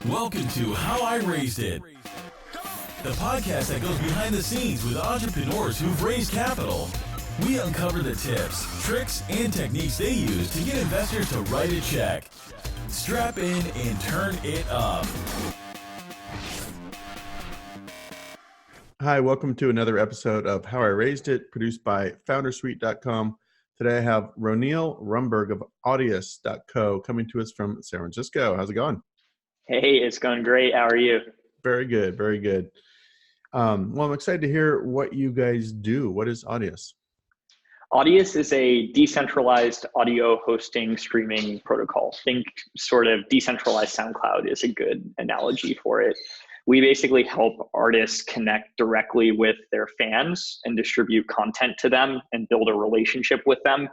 Welcome to How I Raised It, the podcast that goes behind the scenes with entrepreneurs who've raised capital. We uncover the tips, tricks, and techniques they use to get investors to write a check. Strap in and turn it up. Hi, welcome to another episode of How I Raised It, produced by foundersuite.com. Today I have Roneil Rumburg of Audiusco coming to us from San Francisco. How's it going? Hey, it's going great. How are you? Very good, very good. Well, I'm excited to hear what you guys do. What is Audius? Audius is a decentralized audio hosting streaming protocol. Think sort of decentralized SoundCloud is a good analogy for it. We basically help artists connect directly with their fans and distribute content to them and build a relationship with them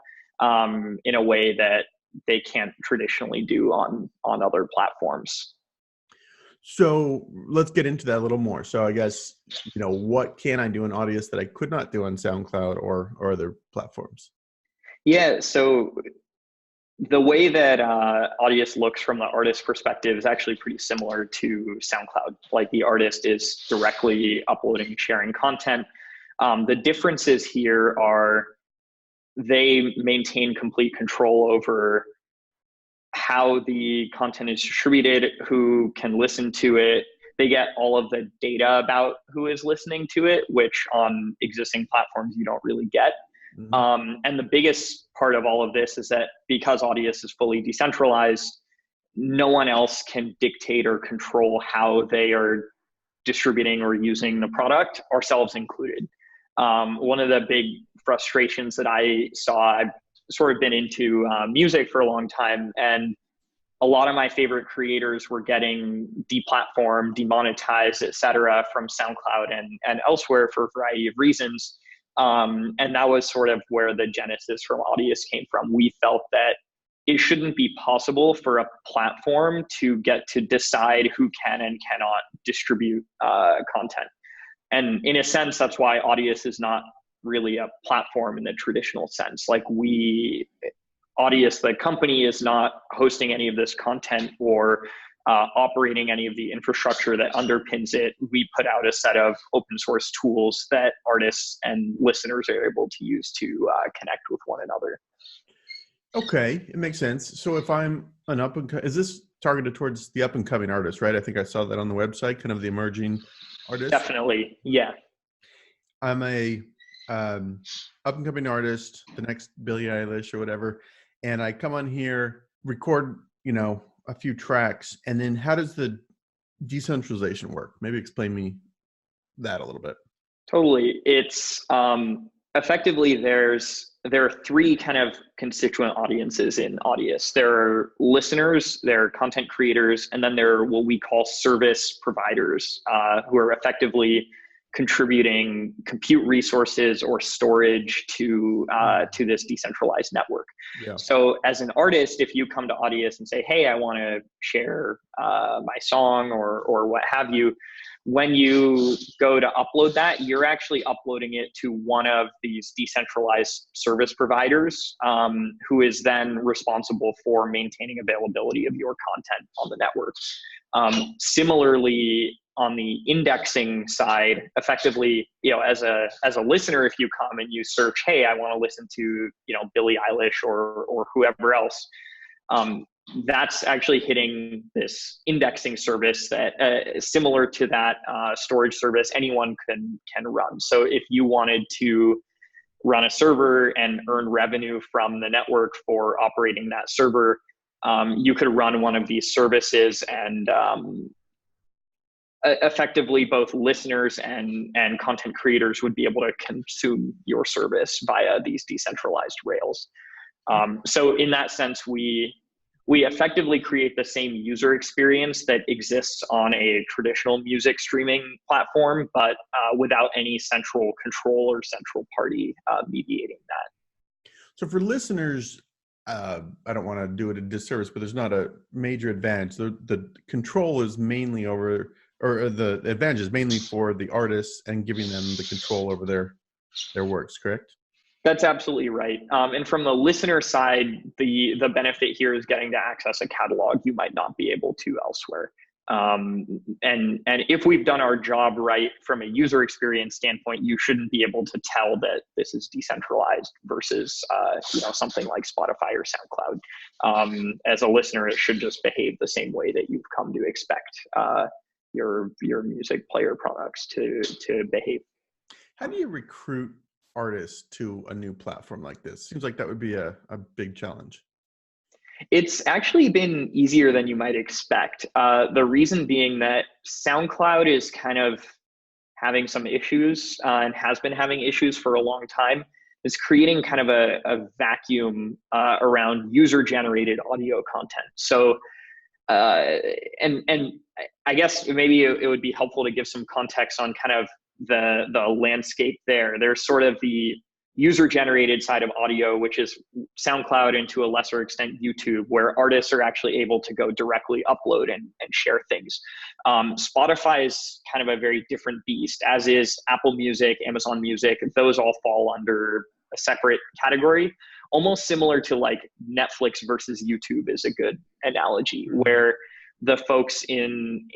in a way that they can't traditionally do on other platforms. So let's get into that a little more. So I guess, what can I do in Audius that I could not do on SoundCloud or other platforms? Yeah, so the way that Audius looks from the artist perspective is actually pretty similar to SoundCloud. Like the artist is directly uploading, sharing content. The differences here are they maintain complete control over how the content is distributed, who can listen to it. They get all of the data about who is listening to it, which on existing platforms you don't really get. Mm-hmm. And the biggest part of all of this is that because Audius is fully decentralized, no one else can dictate or control how they are distributing or using the product, ourselves included. One of the big frustrations that I saw, I've sort of been into music for a long time, and a lot of my favorite creators were getting deplatformed, demonetized, et cetera, from SoundCloud and elsewhere for a variety of reasons. And that was sort of where the genesis from Audius came from. We felt that it shouldn't be possible for a platform to get to decide who can and cannot distribute content. And in a sense, that's why Audius is not really a platform in the traditional sense. Like Audius, the company, is not hosting any of this content or operating any of the infrastructure that underpins it. We put out a set of open source tools that artists and listeners are able to use to connect with one another. Okay, it makes sense. So if I'm an is this targeted towards the up and coming artist, right? I think I saw that on the website, kind of the emerging artist. Definitely, yeah. I'm a up and coming artist, the next Billie Eilish or whatever, and I come on here, record, a few tracks, and then how does the decentralization work? Maybe explain me that a little bit. Totally. It's effectively there are three kind of constituent audiences in Audius. There are listeners, there are content creators, and then there are what we call service providers who are effectively contributing compute resources or storage to this decentralized network. Yeah. So as an artist, if you come to Audius and say, hey, I want to share my song or what have you, when you go to upload that, you're actually uploading it to one of these decentralized service providers who is then responsible for maintaining availability of your content on the network. Similarly, on the indexing side, effectively, as a listener, if you come and you search, hey, I want to listen to, Billie Eilish or whoever else, that's actually hitting this indexing service that similar to that storage service anyone can run. So if you wanted to run a server and earn revenue from the network for operating that server, you could run one of these services and effectively both listeners and content creators would be able to consume your service via these decentralized rails. So in that sense, we effectively create the same user experience that exists on a traditional music streaming platform, but without any central control or central party mediating that. So for listeners, I don't want to do it a disservice, but there's not a major advantage. The control is mainly over, or the advantage is mainly for the artists and giving them the control over their works, correct? That's absolutely right. And from the listener side, the benefit here is getting to access a catalog you might not be able to elsewhere. And if we've done our job right from a user experience standpoint, you shouldn't be able to tell that this is decentralized versus something like Spotify or SoundCloud. As a listener, it should just behave the same way that you've come to expect your music player products to behave. How do you recruit artists to a new platform like this? Seems like that would be a big challenge. It's actually been easier than you might expect. The reason being that SoundCloud is kind of having some issues and has been having issues for a long time. Is creating kind of a vacuum around user-generated audio content. So, and I guess maybe it would be helpful to give some context on kind of the landscape there. There's sort of the user-generated side of audio, which is SoundCloud and to a lesser extent YouTube, where artists are actually able to go directly upload and share things. Spotify is kind of a very different beast, as is Apple Music, Amazon Music. Those all fall under a separate category, almost similar to like Netflix versus YouTube is a good analogy, where the folks in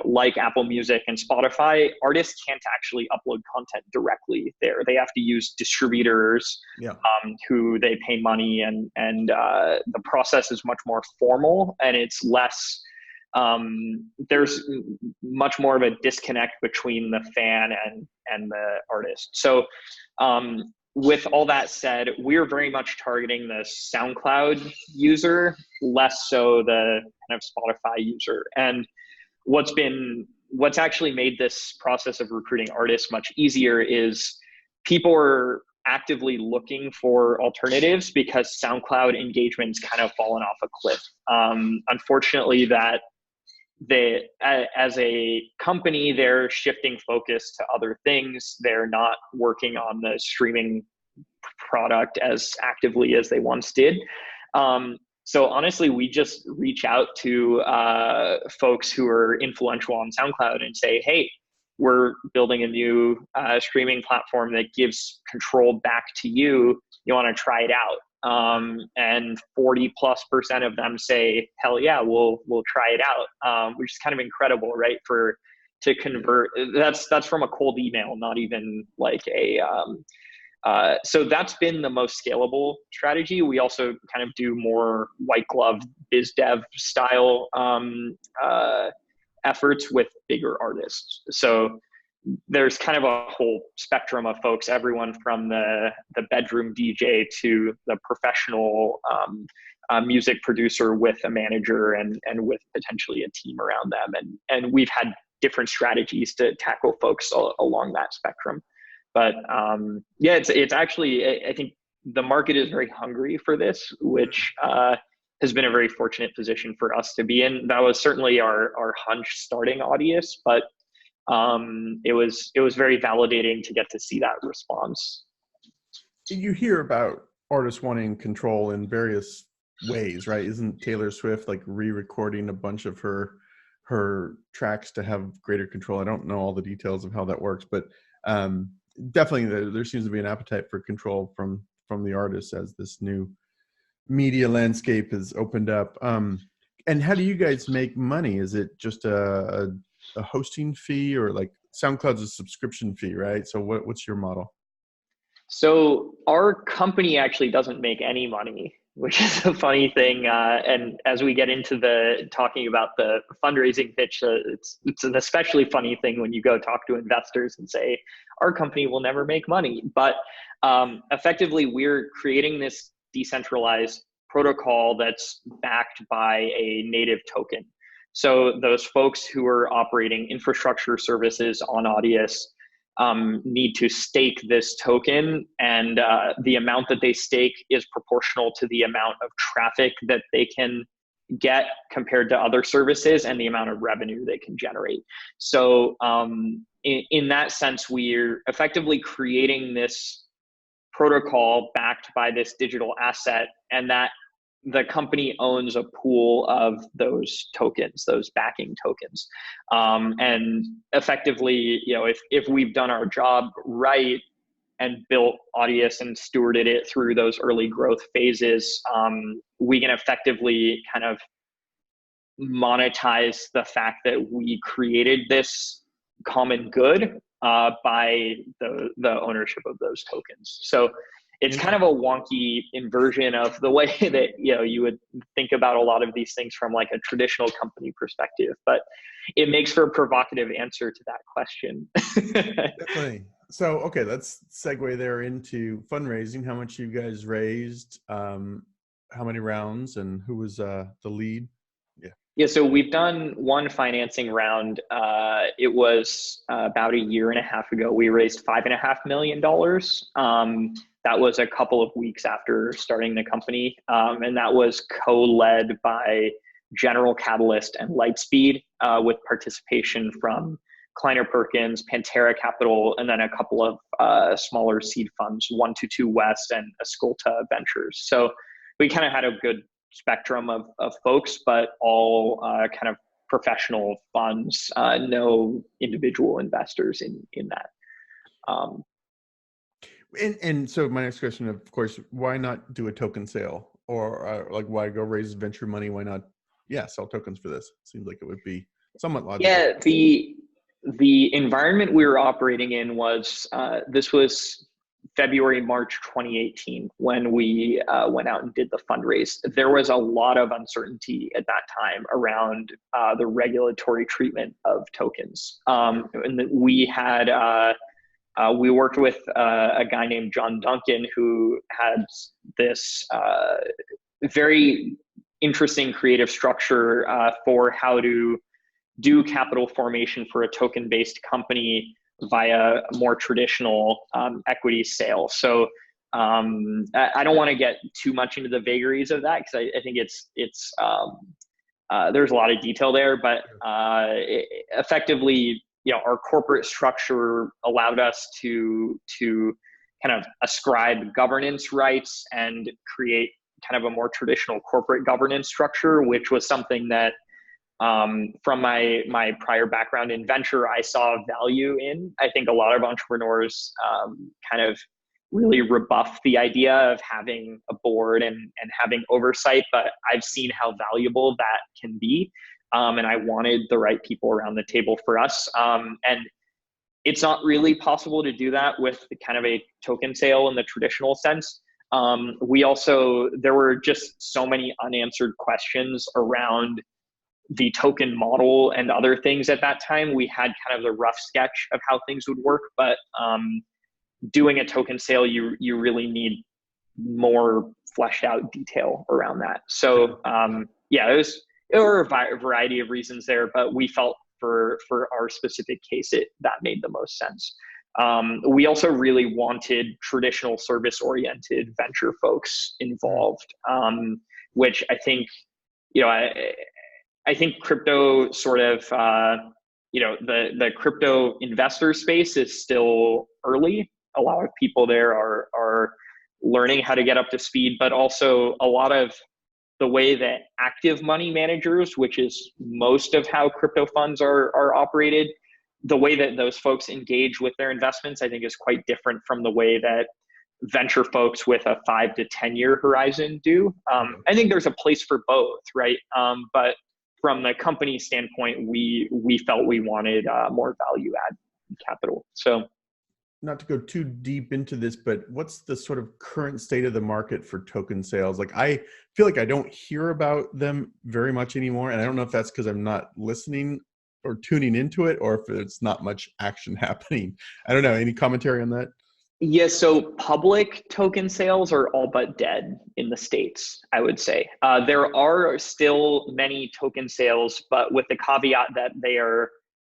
like Apple Music and Spotify, artists can't actually upload content directly there. They have to use distributors who they pay money, and the process is much more formal, and it's less, there's much more of a disconnect between the fan and the artist. So with all that said, we're very much targeting the SoundCloud user, less so the kind of Spotify user. And what's actually made this process of recruiting artists much easier is people are actively looking for alternatives because SoundCloud engagement's kind of fallen off a cliff. Unfortunately, as a company, they're shifting focus to other things. They're not working on the streaming product as actively as they once did. So honestly, we just reach out to folks who are influential on SoundCloud and say, hey, we're building a new streaming platform that gives control back to you. You want to try it out? And 40+% of them say, hell yeah, we'll try it out, which is kind of incredible, right? To convert, that's from a cold email, not even like so that's been the most scalable strategy. We also kind of do more white glove biz dev style efforts with bigger artists. So there's kind of a whole spectrum of folks, everyone from the bedroom DJ to the professional music producer with a manager and with potentially a team around them. And we've had different strategies to tackle folks along that spectrum. But it's actually, I think the market is very hungry for this, which has been a very fortunate position for us to be in. That was certainly our hunch starting Audius, but it was very validating to get to see that response. You hear about artists wanting control in various ways, right? Isn't Taylor Swift like re-recording a bunch of her tracks to have greater control? I don't know all the details of how that works, but definitely there seems to be an appetite for control from the artists as this new media landscape has opened up. And how do you guys make money? Is it just a hosting fee, or like SoundCloud's a subscription fee, right? So what's your model? So our company actually doesn't make any money, which is a funny thing. And as we get into talking about the fundraising pitch, it's an especially funny thing when you go talk to investors and say, our company will never make money. But effectively, we're creating this decentralized protocol that's backed by a native token. So those folks who are operating infrastructure services on Audius need to stake this token, and the amount that they stake is proportional to the amount of traffic that they can get compared to other services and the amount of revenue they can generate. So in that sense, we're effectively creating this protocol backed by this digital asset, and that the company owns a pool of those tokens, those backing tokens. And effectively, if we've done our job right and built Audius and stewarded it through those early growth phases, we can effectively kind of monetize the fact that we created this common good by the ownership of those tokens. So it's kind of a wonky inversion of the way that, you know, you would think about a lot of these things from like a traditional company perspective, but it makes for a provocative answer to that question. Definitely. So, okay, let's segue there into fundraising. How much you guys raised, how many rounds, and who was the lead? Yeah, so we've done one financing round. It was about a year and a half ago. We raised $5.5 million. That was a couple of weeks after starting the company. And that was co-led by General Catalyst and Lightspeed, with participation from Kleiner Perkins, Pantera Capital, and then a couple of smaller seed funds, 122 West and Ascolta Ventures. So we kind of had a good spectrum of folks, but all kind of professional funds, no individual investors in that. And so my next question, of course, why not do a token sale, or like why go raise venture money? Why not, sell tokens for this? Seems like it would be somewhat logical. Yeah, the environment we were operating in was this was February, March 2018 when we went out and did the fundraise. There was a lot of uncertainty at that time around the regulatory treatment of tokens. And we had we worked with a guy named John Duncan, who had this very interesting creative structure for how to do capital formation for a token-based company via a more traditional equity sale. So I don't want to get too much into the vagaries of that, because I think it's there's a lot of detail there, but effectively, you know, our corporate structure allowed us to kind of ascribe governance rights and create kind of a more traditional corporate governance structure, which was something that from my prior background in venture, I saw value in. I think a lot of entrepreneurs kind of really rebuff the idea of having a board and having oversight, but I've seen how valuable that can be. And I wanted the right people around the table for us. And it's not really possible to do that with kind of a token sale in the traditional sense. There were just so many unanswered questions around the token model and other things at that time. We had kind of the rough sketch of how things would work, but doing a token sale, you really need more fleshed out detail around that. So there were a variety of reasons there, but we felt for our specific case, that made the most sense. We also really wanted traditional service-oriented venture folks involved, which I think, you know, I think crypto sort of, the crypto investor space is still early. A lot of people there are learning how to get up to speed, but also a lot of the way that active money managers, which is most of how crypto funds are operated, the way that those folks engage with their investments, I think is quite different from the way that venture folks with a 5 to 10 year horizon do. I think there's a place for both, right? But from the company standpoint, we felt we wanted more value add capital. So, not to go too deep into this, but what's the sort of current state of the market for token sales? Like, I feel like I don't hear about them very much anymore. And I don't know if that's because I'm not listening or tuning into it, or if it's not much action happening. I don't know. Any commentary on that? Yeah, so public token sales are all but dead in the States, I would say. There are still many token sales, but with the caveat that they are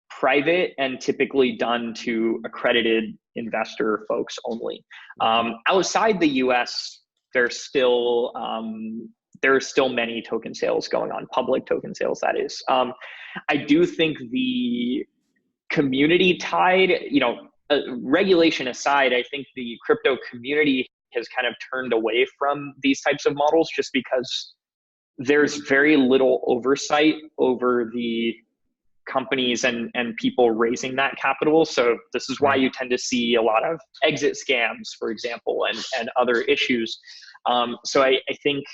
private and typically done to accredited investor folks only. Outside the US, there's still many token sales going on, public token sales, that is. I do think the community tide, regulation aside, I think the crypto community has kind of turned away from these types of models just because there's very little oversight over the companies and people raising that capital. So this is why you tend to see a lot of exit scams, for example, and other issues. So I think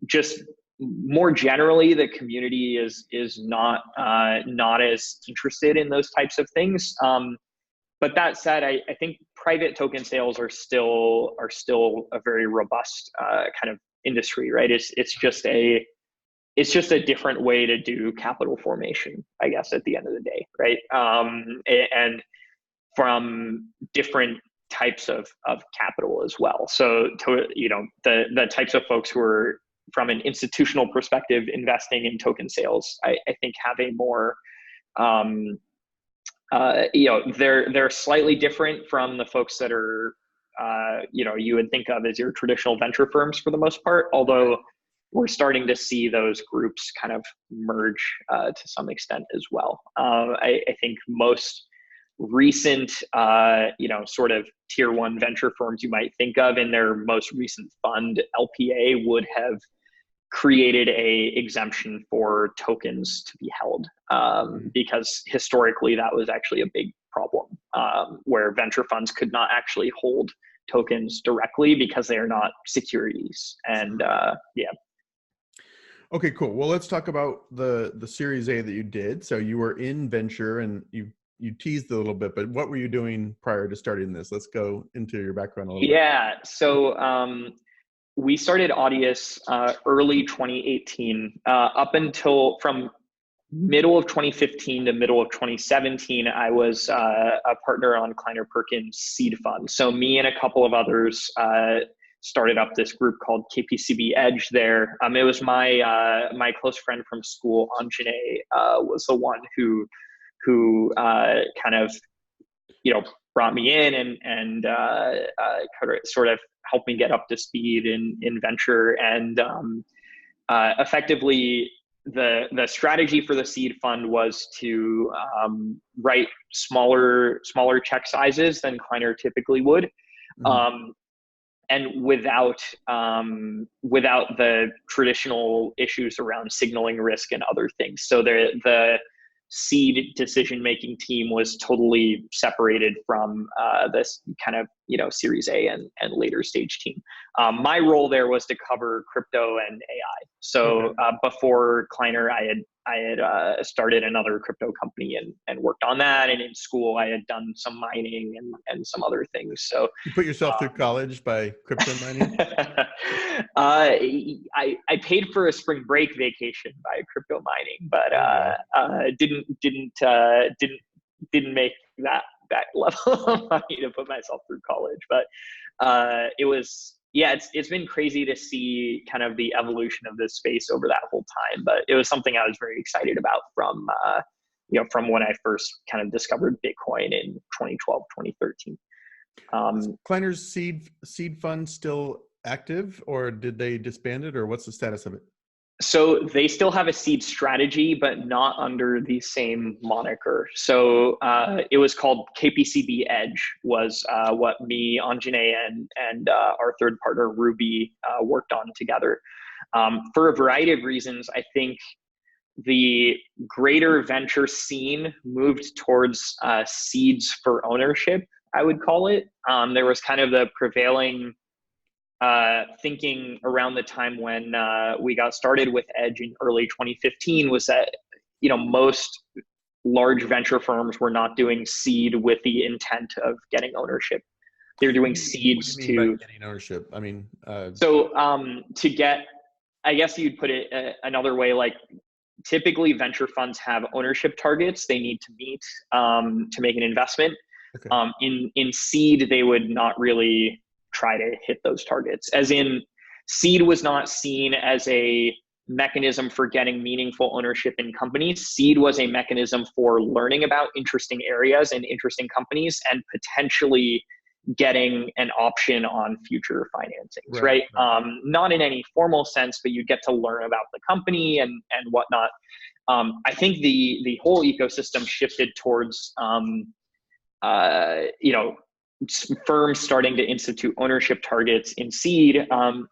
just more generally, the community is not as interested in those types of things. But that said, I think private token sales are still a very robust kind of industry, right? It's just a different way to do capital formation, I guess, at the end of the day, right? And from different types of capital as well. So the types of folks who are, from an institutional perspective, investing in token sales, I think have a more they're slightly different from the folks that are you would think of as your traditional venture firms for the most part, although we're starting to see those groups kind of merge to some extent as well. I think most recent sort of tier one venture firms you might think of in their most recent fund LPA would have created a exemption for tokens to be held, because historically that was actually a big problem, where venture funds could not actually hold tokens directly because they are not securities. And Okay, cool. Well, let's talk about the Series A that you did. So you were in venture, and you teased a little bit, but what were you doing prior to starting this? Let's go into your background a little bit. Yeah. So we started Audius early 2018, up until from middle of 2015 to middle of 2017. I was a partner on Kleiner Perkins seed fund. So me and a couple of others started up this group called KPCB Edge there. It was my close friend from school, Anjane, was the one who kind of brought me in and sort of helped me get up to speed in venture. And effectively, the strategy for the seed fund was to write smaller check sizes than Kleiner typically would, and without the traditional issues around signaling risk and other things. So the seed decision-making team was totally separated from this kind of, Series A and later stage team. My role there was to cover crypto and AI. So before Kleiner, I had started another crypto company and worked on that. And in school, I had done some mining and some other things. So you put yourself through college by crypto mining? I paid for a spring break vacation by crypto mining, but didn't make that level of money to put myself through college. But it's been crazy to see kind of the evolution of this space over that whole time. But it was something I was very excited about from when I first kind of discovered Bitcoin in 2012, 2013. Kleiner's seed fund still active, or did they disband it, or what's the status of it? So they still have a seed strategy, but not under the same moniker. So it was called KPCB Edge, was what me, Anjane, and our third partner, Ruby, worked on together. For a variety of reasons, I think the greater venture scene moved towards seeds for ownership, I would call it. There was kind of the prevailing thinking around the time when we got started with Edge in early 2015 was that, most large venture firms were not doing seed with the intent of getting ownership. They're doing seeds to getting ownership. I mean, to get, I guess you'd put it another way, like typically venture funds have ownership targets they need to meet to make an investment. Okay. In seed, they would not really try to hit those targets. As in, seed was not seen as a mechanism for getting meaningful ownership in companies. Seed was a mechanism for learning about interesting areas and interesting companies and potentially getting an option on future financings, right? Not in any formal sense, but you get to learn about the company and whatnot. I think the whole ecosystem shifted towards, firms starting to institute ownership targets in seed.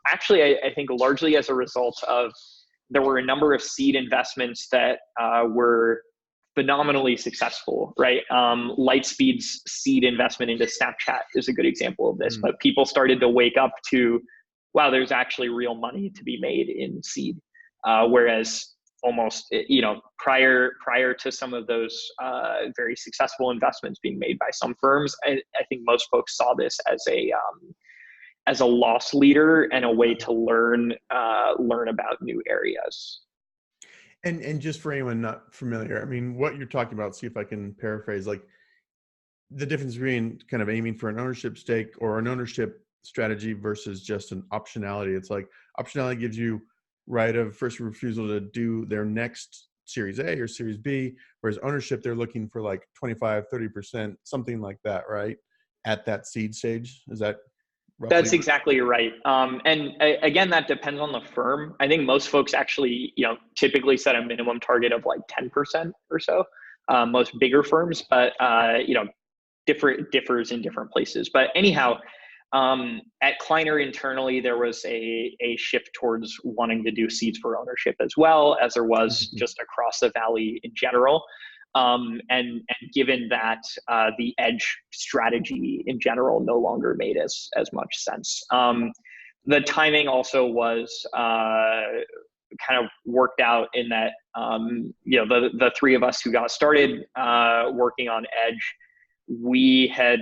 Actually, I think largely as a result of, there were a number of seed investments that were phenomenally successful, right? Lightspeed's seed investment into Snapchat is a good example of this, but people started to wake up to, wow, there's actually real money to be made in seed. Whereas almost, prior to some of those very successful investments being made by some firms, I think most folks saw this as a loss leader and a way to learn about new areas. And just for anyone not familiar, I mean, what you're talking about, see if I can paraphrase, like the difference between kind of aiming for an ownership stake or an ownership strategy versus just an optionality. It's like optionality gives you right of first refusal to do their next Series A or Series B, whereas ownership, they're looking for like 25, 30%, something like that, right? At that seed stage. Is that roughly? That's exactly right. And again, that depends on the firm. I think most folks actually, typically set a minimum target of like 10% or so, most bigger firms, but, differs in different places. But anyhow, at Kleiner internally, there was a shift towards wanting to do seeds for ownership as well, as there was just across the valley in general. And given that the edge strategy in general no longer made as much sense. The timing also was kind of worked out in that, the three of us who got started working on edge, we had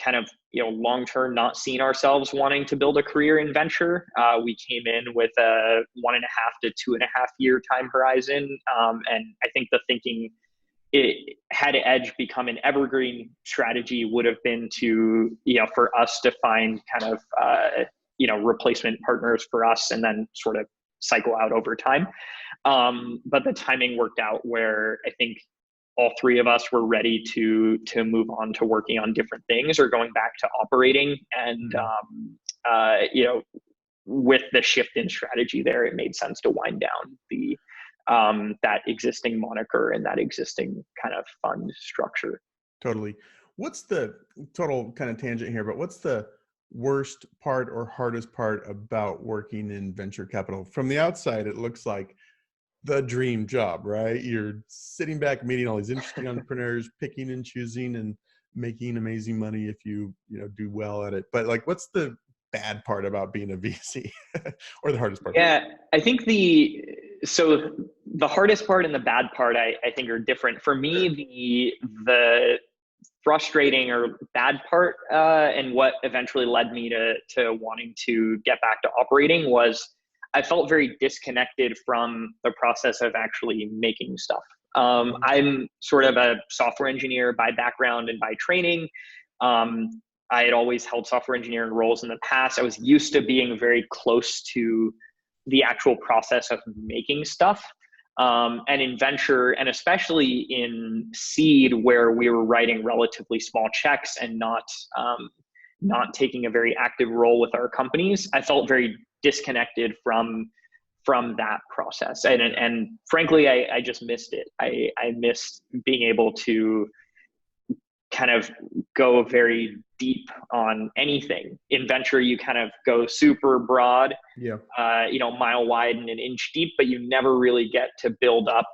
kind of, long-term not seen ourselves wanting to build a career in venture. We came in with a 1.5 to 2.5 year time horizon. And I think the thinking, had edge become an evergreen strategy, would have been to, for us to find kind of, replacement partners for us and then sort of cycle out over time. But the timing worked out where I think all three of us were ready to move on to working on different things or going back to operating. And, with the shift in strategy there, it made sense to wind down that existing moniker and that existing kind of fund structure. Totally. What's the total kind of tangent here, but what's the worst part or hardest part about working in venture capital? From the outside, it looks like the dream job, right? You're sitting back, meeting all these interesting entrepreneurs, picking and choosing and making amazing money if you do well at it. But like, what's the bad part about being a VC or the hardest part? Yeah, I think the hardest part and the bad part, I think, are different. For me, the frustrating or bad part, and what eventually led me to wanting to get back to operating, was I felt very disconnected from the process of actually making stuff. I'm sort of a software engineer by background and by training. I had always held software engineering roles in the past. I was used to being very close to the actual process of making stuff. And in venture, and especially in seed, where we were writing relatively small checks and not taking a very active role with our companies, I felt very disconnected from that process. And frankly, I just missed it. I missed being able to kind of go very deep on anything. In venture, you kind of go super broad, mile wide and an inch deep, but you never really get to build up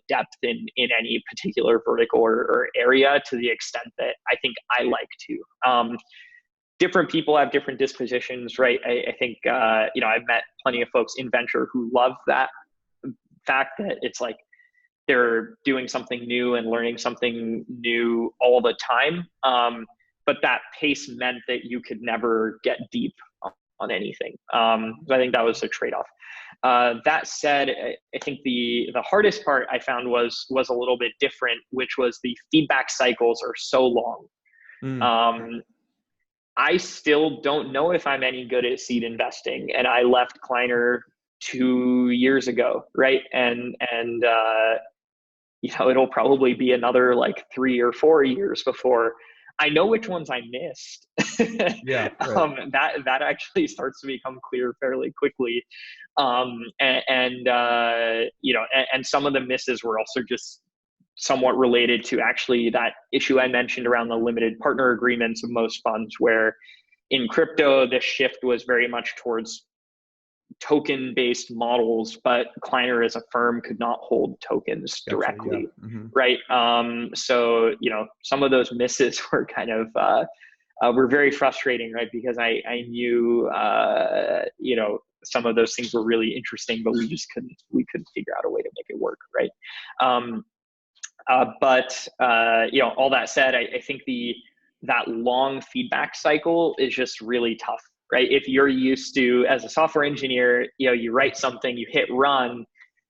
depth in any particular vertical or area to the extent that I think I like to. Different people have different dispositions, right? I think, I've met plenty of folks in venture who love that fact that it's like they're doing something new and learning something new all the time. But that pace meant that you could never get deep on anything. So I think that was a trade-off. That said, I think the hardest part I found was a little bit different, which was the feedback cycles are so long. I still don't know if I'm any good at seed investing, and I left Kleiner 2 years ago, right? And it'll probably be another like 3 or 4 years before I know which ones I missed. Yeah, right. That actually starts to become clear fairly quickly. And some of the misses were also just somewhat related to actually that issue I mentioned around the limited partner agreements of most funds, where in crypto, the shift was very much towards token-based models, but Kleiner as a firm could not hold tokens directly, right? So, some of those misses were kind of, were very frustrating, right? Because I knew, some of those things were really interesting, but we couldn't figure out a way to make it work, right? But all that said, I think that long feedback cycle is just really tough, right? If you're used to, as a software engineer, you write something, you hit run,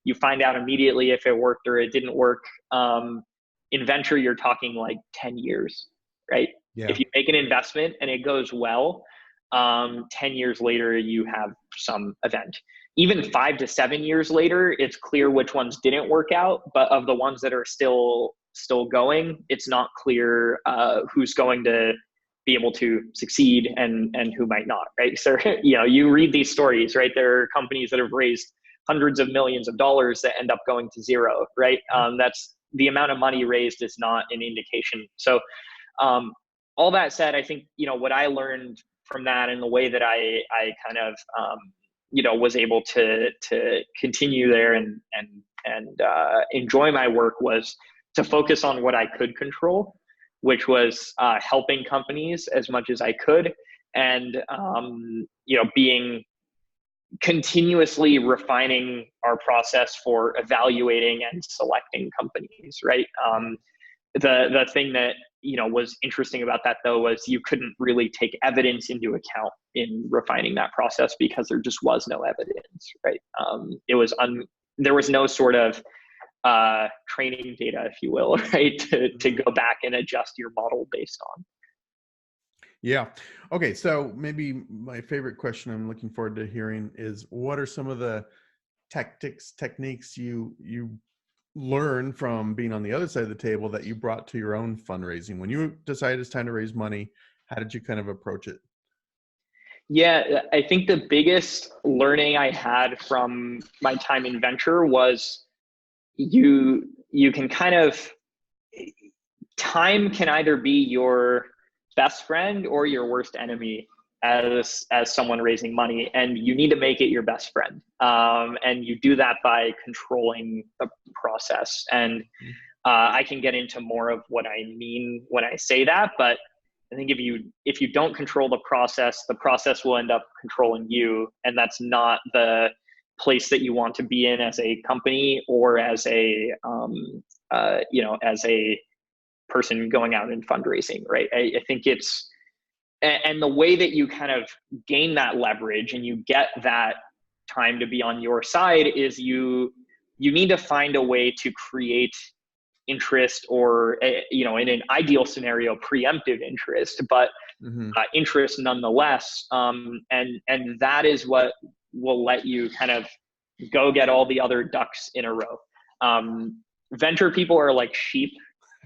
you find out immediately if it worked or it didn't work. In venture, you're talking like 10 years, right? Yeah. If you make an investment and it goes well, 10 years later, you have some event. Even 5 to 7 years later, it's clear which ones didn't work out, but of the ones that are still going, it's not clear who's going to be able to succeed and who might not, right? So, you read these stories, right? There are companies that have raised hundreds of millions of dollars that end up going to zero, right? That's the amount of money raised is not an indication. So all that said, I think, what I learned from that and the way that I kind of, was able to continue there and enjoy my work was to focus on what I could control, which was helping companies as much as I could, and being continuously refining our process for evaluating and selecting companies, right? The thing that was interesting about that, though, was you couldn't really take evidence into account in refining that process because there just was no evidence, right? There was no sort of training data, if you will, right, to go back and adjust your model based on. Yeah. Okay. So maybe my favorite question I'm looking forward to hearing is, what are some of the techniques you learn from being on the other side of the table that you brought to your own fundraising? When you decided it's time to raise money, how did you kind of approach it? Yeah, I think the biggest learning I had from my time in venture was you can kind of, time can either be your best friend or your worst enemy as someone raising money, and you need to make it your best friend. And you do that by controlling the process. And I can get into more of what I mean when I say that, but I think if you don't control the process will end up controlling you, and that's not the place that you want to be in as a company or as a as a person going out and fundraising, right? I think it's, and the way that you kind of gain that leverage and you get that time to be on your side is you need to find a way to create interest, or in an ideal scenario, preemptive interest, but interest nonetheless. And that is what will let you kind of go get all the other ducks in a row. Venture people are like sheep.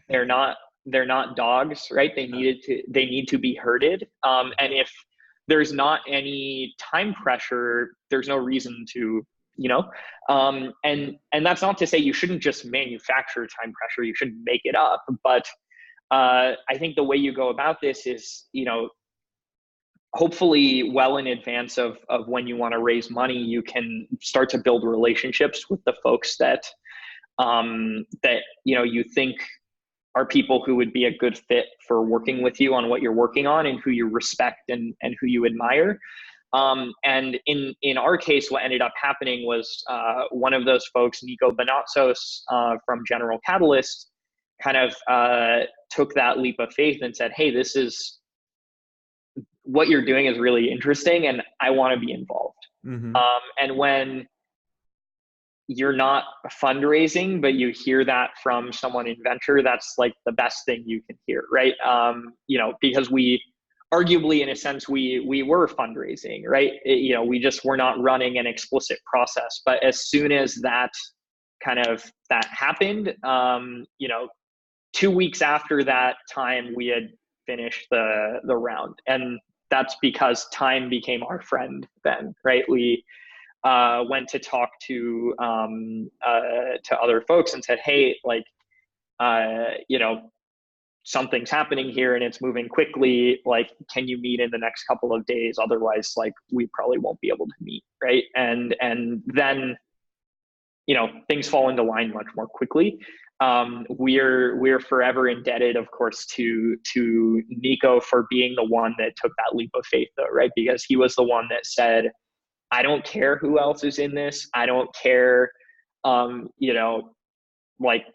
They're not dogs, right? They need to be herded. And if there's not any time pressure, there's no reason to, and that's not to say you shouldn't just manufacture time pressure. You should make it up. But I think the way you go about this is, hopefully well in advance of when you want to raise money, you can start to build relationships with the folks that you think are people who would be a good fit for working with you on what you're working on, and who you respect and who you admire. And in our case, what ended up happening was one of those folks, Nico from General Catalyst, kind of took that leap of faith and said, hey, this is what you're doing is really interesting and I want to be involved. And when you're not fundraising, but you hear that from someone in venture, that's like the best thing you can hear, right? Because we arguably, in a sense, we were fundraising, right? We just were not running an explicit process. But as soon as that happened, 2 weeks after that time, we had finished the round, and that's because time became our friend then, right? We went to talk to other folks and said, hey, something's happening here and it's moving quickly. Like, can you meet in the next couple of days? Otherwise, we probably won't be able to meet, right? And then, things fall into line much more quickly. We're forever indebted, of course, to Nico for being the one that took that leap of faith, though, right? Because he was the one that said, I don't care who else is in this. I don't care, you know, like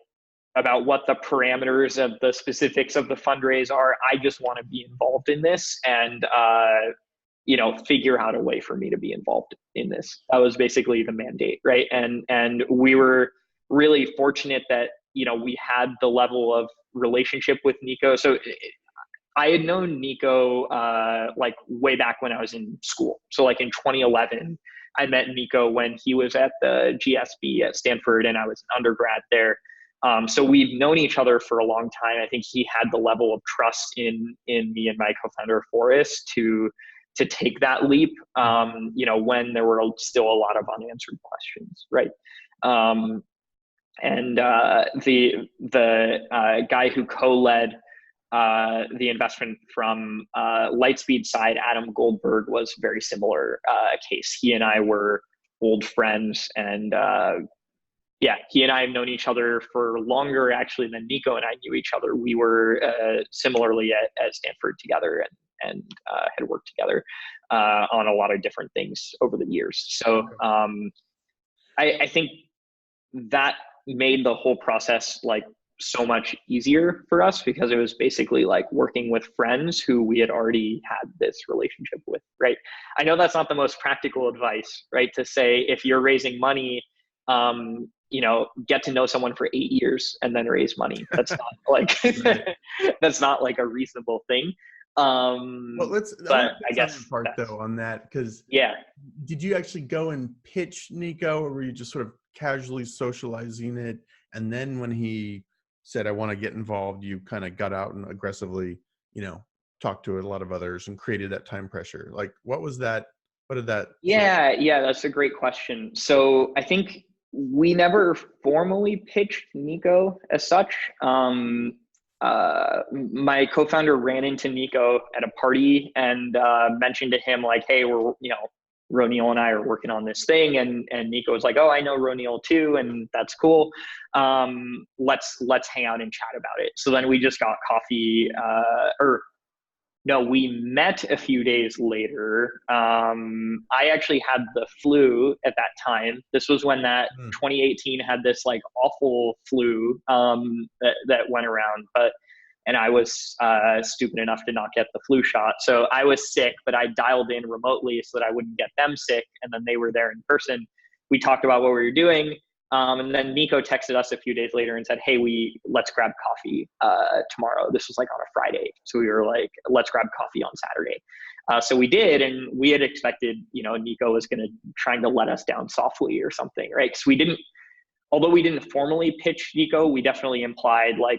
about what the parameters of the specifics of the fundraise are. I just want to be involved in this and, you know, figure out a way for me to be involved in this. That was basically the mandate, right? And we were really fortunate that, you know, we had the level of relationship with Nico. So I had known Nico like way back when I was in school. So like in 2011, I met Nico when he was at the GSB at Stanford and I was an undergrad there. So we've known each other for a long time. I think he had the level of trust in me and my co-founder Forrest to take that leap, you know, when there were still a lot of unanswered questions, right? And the guy who co-led the investment from Lightspeed side, Adam Goldberg, was very similar case. He and I were old friends, and yeah, he and I have known each other for longer actually than Nico and I knew each other. We were similarly at Stanford together and had worked together on a lot of different things over the years. So I think that made the whole process like so much easier for us because it was basically like working with friends who we had already had this relationship with, right? I know that's not the most practical advice, right? To say if you're raising money, you know, get to know someone for 8 years and then raise money. That's not like that's not like a reasonable thing. Well, but I guess part though on that, because yeah, did you actually go and pitch Nico, or were you just sort of casually socializing it, and then when he said I want to get involved, you kind of got out and aggressively, you know, talked to a lot of others and created that time pressure? Like, what was that? What did that? Yeah, that's a great question. So I think we never formally pitched Nico as such. My co-founder ran into Nico at a party and mentioned to him like, hey, we're, you know, Roneil and I are working on this thing. And Nico was like, oh, I know Roneil too. And that's cool. Let's hang out and chat about it. So then we just got coffee, no, we met a few days later. I actually had the flu at that time. This was when that 2018 had this like awful flu that went around. And I was stupid enough to not get the flu shot. So I was sick, but I dialed in remotely so that I wouldn't get them sick. And then they were there in person. We talked about what we were doing. And then Nico texted us a few days later and said, hey, let's grab coffee tomorrow. This was like on a Friday. So we were like, let's grab coffee on Saturday. So we did, and we had expected, you know, Nico was trying to let us down softly or something, right? Because although we didn't formally pitch Nico, we definitely implied like,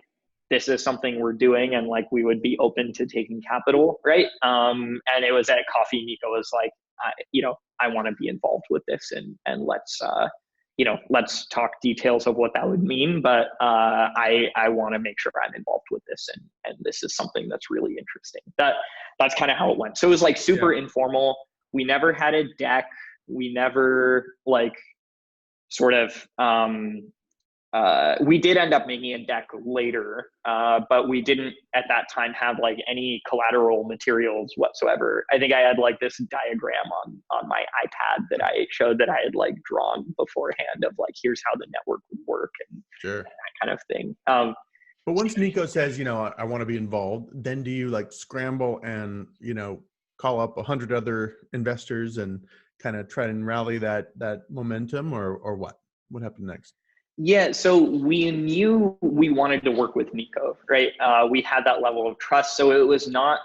this is something we're doing and like we would be open to taking capital, right? And it was at coffee, Nico was like, you know, I want to be involved with this and let's, you know, let's talk details of what that would mean. But I want to make sure I'm involved with this and this is something that's really interesting. That's kind of how it went. So it was like super informal. We never had a deck. We never like sort of, we did end up making a deck later, but we didn't at that time have like any collateral materials whatsoever. I think I had like this diagram on my iPad that I showed that I had like drawn beforehand of like, here's how the network would work and that kind of thing. But once Nico says, you know, I want to be involved, then do you like scramble and, you know, call up 100 other investors and kind of try and rally that momentum, or what? What happened next? Yeah, so we knew we wanted to work with Nico, right? We had that level of trust. So it was not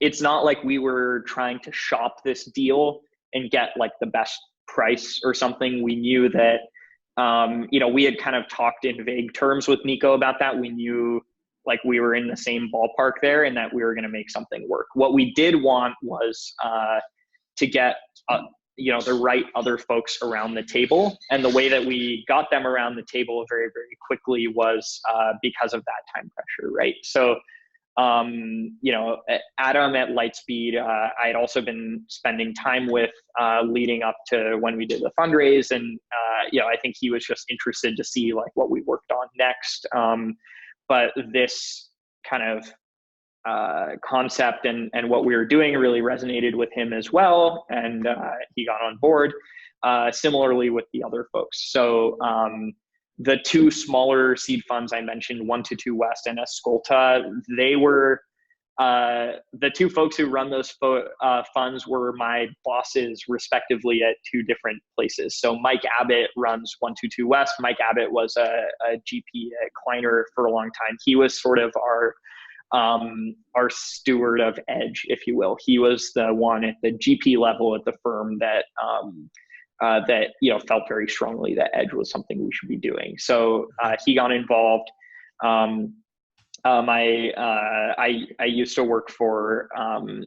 it's not like we were trying to shop this deal and get like the best price or something. We knew that, you know, we had kind of talked in vague terms with Nico about that. We knew like we were in the same ballpark there and that we were going to make something work. What we did want was to get you know, the right other folks around the table. And the way that we got them around the table very, very quickly was because of that time pressure, right? So, you know, Adam at Lightspeed, I had also been spending time with leading up to when we did the fundraise. And, you know, I think he was just interested to see like what we worked on next. But this kind of concept and what we were doing really resonated with him as well. And he got on board, similarly with the other folks. So the two smaller seed funds I mentioned, 122 West and Ascolta, they were the two folks who run those funds were my bosses respectively at two different places. So Mike Abbott runs 122 West. Mike Abbott was a GP at Kleiner for a long time. He was sort of our steward of Edge, if you will. He was the one at the GP level at the firm that that felt very strongly that Edge was something we should be doing. So he got involved. I used to work for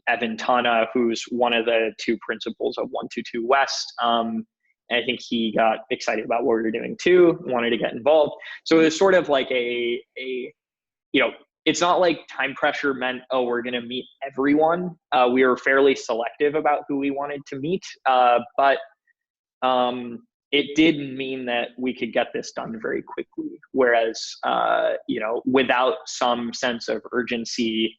Evan Tana, who's one of the two principals of 122 West. And I think he got excited about what we were doing too, wanted to get involved. So it was sort of like it's not like time pressure meant, oh, we're going to meet everyone. We were fairly selective about who we wanted to meet, but it did mean that we could get this done very quickly. Whereas, without some sense of urgency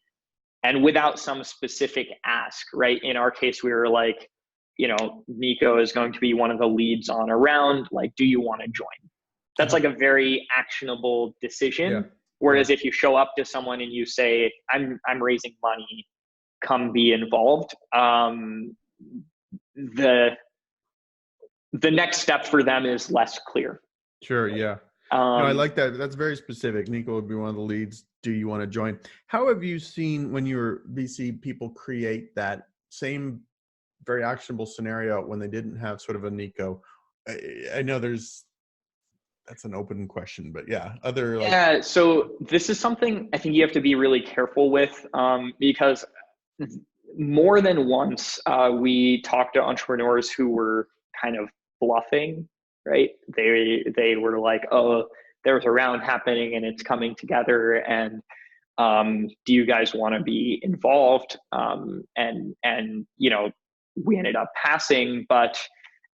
and without some specific ask, right? In our case, we were like, Nico is going to be one of the leads on a round. Like, do you want to join? That's like a very actionable decision. Yeah. Whereas if you show up to someone and you say, I'm raising money, come be involved. The next step for them is less clear. Sure. Yeah. I like that. That's very specific. Nico would be one of the leads. Do you want to join? How have you seen when you were VC people create that same very actionable scenario when they didn't have sort of a Nico? I know that's an open question, but yeah, so this is something I think you have to be really careful with, because more than once we talked to entrepreneurs who were kind of bluffing, right? They were like, oh, there's a round happening and it's coming together, and do you guys want to be involved? And we ended up passing, but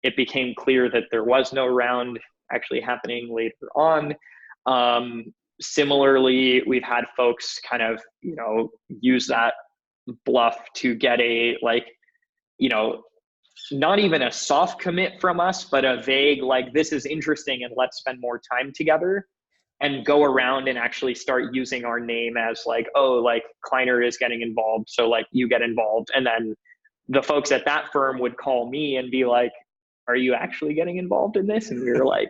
it became clear that there was no round actually happening later on. Similarly, we've had folks kind of, use that bluff to get not even a soft commit from us, but a vague, like, this is interesting and let's spend more time together, and go around and actually start using our name as like, oh, like Kleiner is getting involved, so like you get involved. And then the folks at that firm would call me and be like, are you actually getting involved in this? And we were like,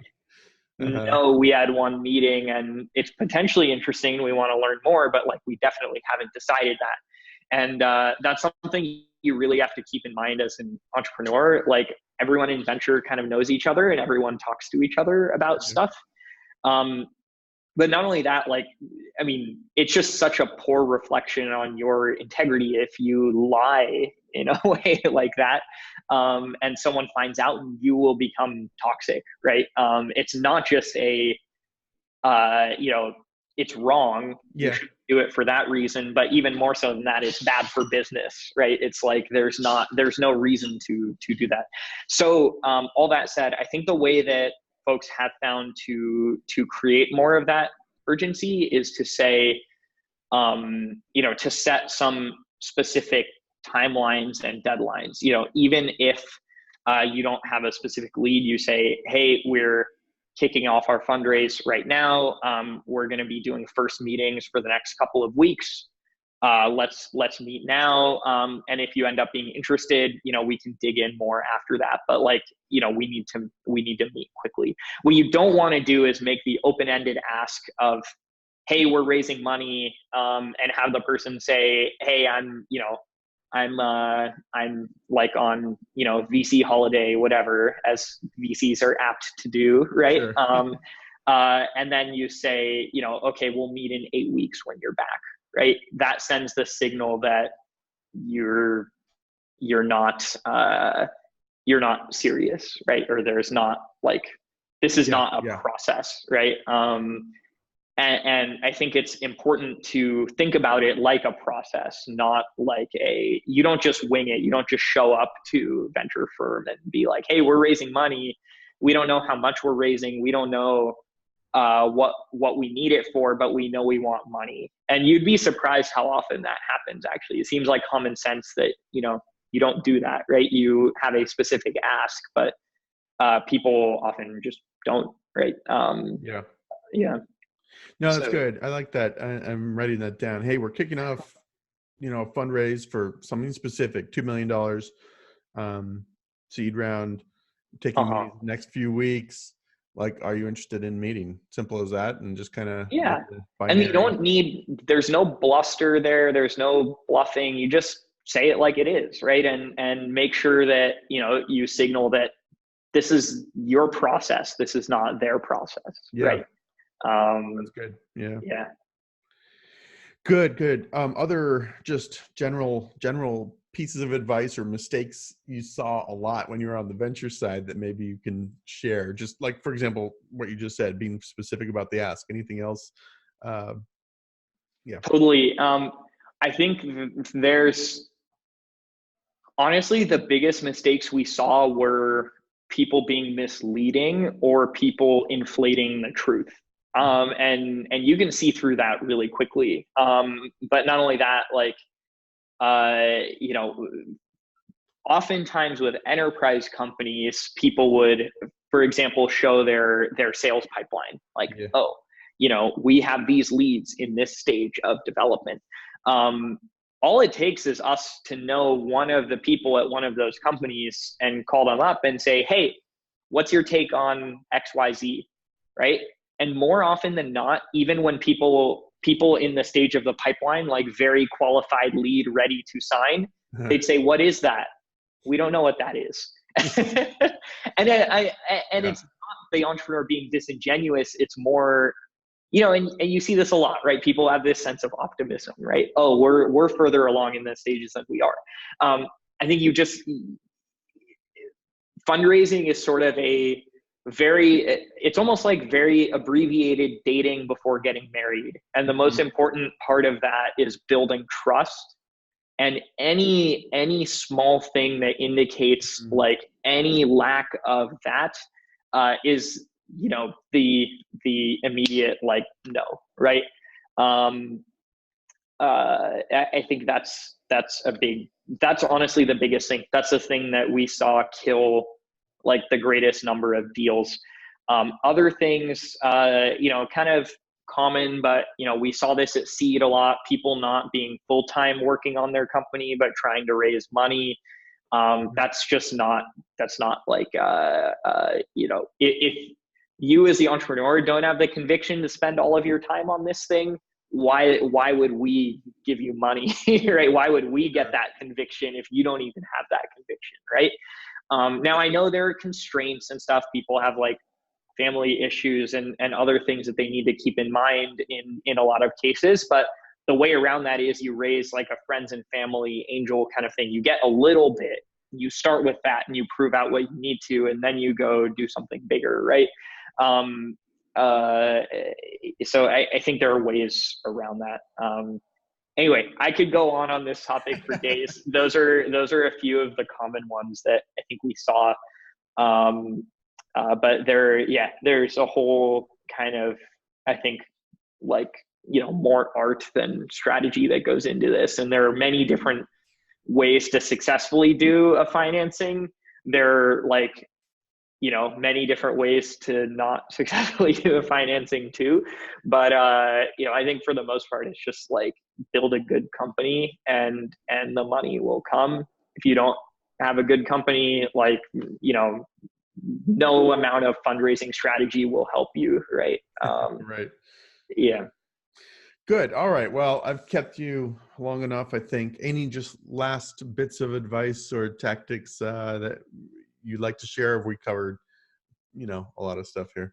no, we had one meeting and it's potentially interesting. We want to learn more, but like, we definitely haven't decided that. And that's something you really have to keep in mind as an entrepreneur. Like, everyone in venture kind of knows each other and everyone talks to each other about stuff. But not only that, it's just such a poor reflection on your integrity if you lie in a way like that, and someone finds out, you will become toxic, right? It's not just it's wrong. Yeah. You should do it for that reason, but even more so than that, it's bad for business, right? It's like there's no reason to do that. So all that said, I think the way that folks have found to create more of that urgency is to say, to set some specific timelines and deadlines. Even if you don't have a specific lead, you say, hey, we're kicking off our fundraise right now. We're going to be doing first meetings for the next couple of weeks. Let's meet now. And if you end up being interested, we can dig in more after that. But we need to meet quickly. What you don't want to do is make the open-ended ask of, hey, we're raising money, and have the person say, hey, I'm like on, VC holiday, whatever, as VCs are apt to do, right? Sure. And then you say, okay, we'll meet in 8 weeks when you're back, right? That sends the signal that you're not serious, right? Or there's not this is not a process, right? And I think it's important to think about it like a process, not like you don't just wing it. You don't just show up to a venture firm and be like, hey, we're raising money. We don't know how much we're raising. We don't know what we need it for, but we know we want money. And you'd be surprised how often that happens. Actually, it seems like common sense that, you know, you don't do that, right? You have a specific ask, but people often just don't, right? Yeah. Yeah. No, that's So, good. I like that. I'm writing that down. Hey, we're kicking off, you know, a fundraise for something specific, $2 million seed round, taking uh-huh. meetings next few weeks. Like, are you interested in meeting? Simple as that. And just kind of Yeah. get the And you binary. don't need, there's no bluster there. There's no bluffing. You just say it like it is, right? And make sure that, you know, you signal that this is your process. This is not their process, Yeah, right? that's good. Yeah. Yeah. Good. Other just general pieces of advice or mistakes you saw a lot when you were on the venture side that maybe you can share. Just like, for example, what you just said, being specific about the ask. Anything else? Yeah. Totally. I think there's honestly the biggest mistakes we saw were people being misleading or people inflating the truth. And you can see through that really quickly. But not only that, like, you know, oftentimes with enterprise companies, people would, for example, show their sales pipeline, like, Yeah. oh, you know, we have these leads in this stage of development. All it takes is us to know one of the people at one of those companies and call them up and say, hey, what's your take on XYZ, right? And more often than not, even when people in the stage of the pipeline, like very qualified lead ready to sign, they'd say, what is that? We don't know what that is. and it's not the entrepreneur being disingenuous. It's more, you know, and you see this a lot, right? People have this sense of optimism, right? Oh, we're further along in the stages than we are. I think fundraising is sort of it's almost like very abbreviated dating before getting married. And the most important part of that is building trust. And any small thing that indicates like any lack of that is, you know, the immediate like no, right? I think that's honestly the biggest thing. That's the thing that we saw kill like the greatest number of deals. Other things, you know, kind of common, but you know, we saw this at Seed a lot, people not being full-time working on their company but trying to raise money. That's not like you know, if you as the entrepreneur don't have the conviction to spend all of your time on this thing, why would we give you money? Right? Why would we get that conviction if you don't even have that conviction, right? Now I know there are constraints and stuff. People have like family issues and other things that they need to keep in mind in a lot of cases. But the way around that is you raise like a friends and family angel kind of thing. You get a little bit, you start with that and you prove out what you need to, and then you go do something bigger, right? So I think there are ways around that. Anyway, I could go on this topic for days. Those are a few of the common ones that I think we saw. But there's a whole kind of, I think, like, you know, more art than strategy that goes into this. And there are many different ways to successfully do a financing. There are like, you know, many different ways to not successfully do a financing too. But, you know, I think for the most part, it's just like build a good company and the money will come. If you don't have a good company, like, you know, no amount of fundraising strategy will help you, right? Right. Yeah. Good. All right. Well, I've kept you long enough, I think. Any just last bits of advice or tactics that you'd like to share? Have we covered, you know, a lot of stuff here?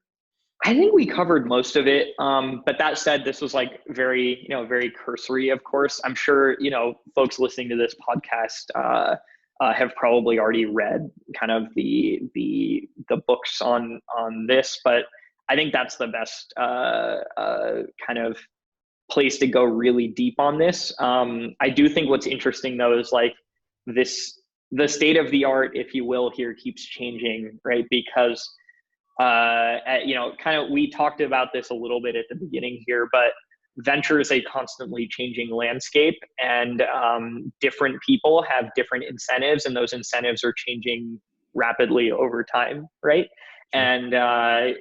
I think we covered most of it. But that said, this was like very, you know, very cursory, of course. I'm sure, you know, folks listening to this podcast have probably already read kind of the books on this, but I think that's the best kind of place to go really deep on this. I do think what's interesting though is like the state of the art, if you will, here keeps changing, right? Because kind of, we talked about this a little bit at the beginning here, but venture is a constantly changing landscape, and different people have different incentives, and those incentives are changing rapidly over time, right? Sure. And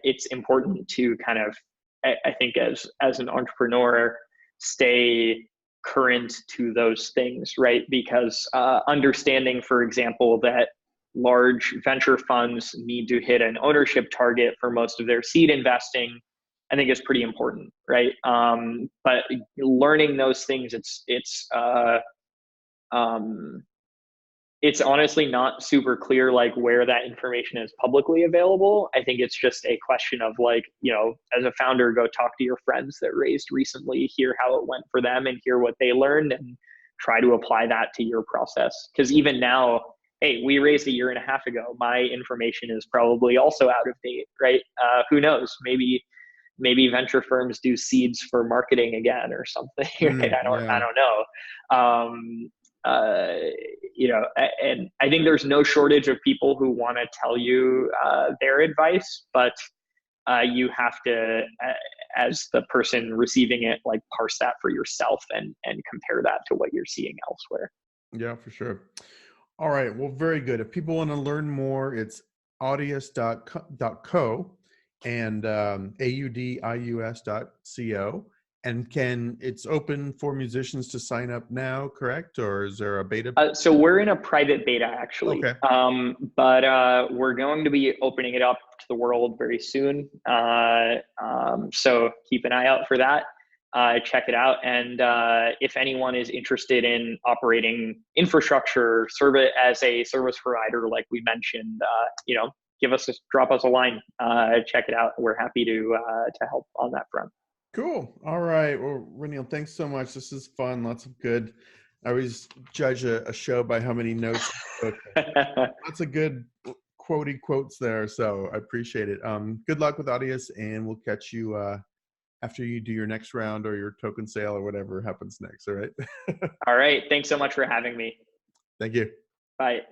it's important to kind of, I think, as an entrepreneur, stay current to those things, right? Because understanding, for example, that large venture funds need to hit an ownership target for most of their seed investing, I think is pretty important, right? But learning those things, it's honestly not super clear like where that information is publicly available. I think it's just a question of like, as a founder, go talk to your friends that raised recently, hear how it went for them and hear what they learned, and try to apply that to your process. Because even now, hey, we raised a year and a half ago. My information is probably also out of date, right? Who knows? Maybe venture firms do seeds for marketing again or something. Right? I don't know. And I think there's no shortage of people who want to tell you their advice, but you have to, as the person receiving it, like parse that for yourself and compare that to what you're seeing elsewhere. Yeah, for sure. All right. Well, very good. If people want to learn more, it's audius.co and audius.co. And it's open for musicians to sign up now, correct? Or is there a beta? So we're in a private beta, actually. Okay. But we're going to be opening it up to the world very soon. So keep an eye out for that. Check it out. And if anyone is interested in operating infrastructure, serve it as a service provider, like we mentioned, drop us a line. Check it out. We're happy to help on that front. Cool. All right. Well, Roneil, thanks so much. This is fun. Lots of good. I always judge a show by how many notes. Lots of good quotes there. So I appreciate it. Good luck with Audius, and we'll catch you after you do your next round or your token sale or whatever happens next. All right. All right. Thanks so much for having me. Thank you. Bye.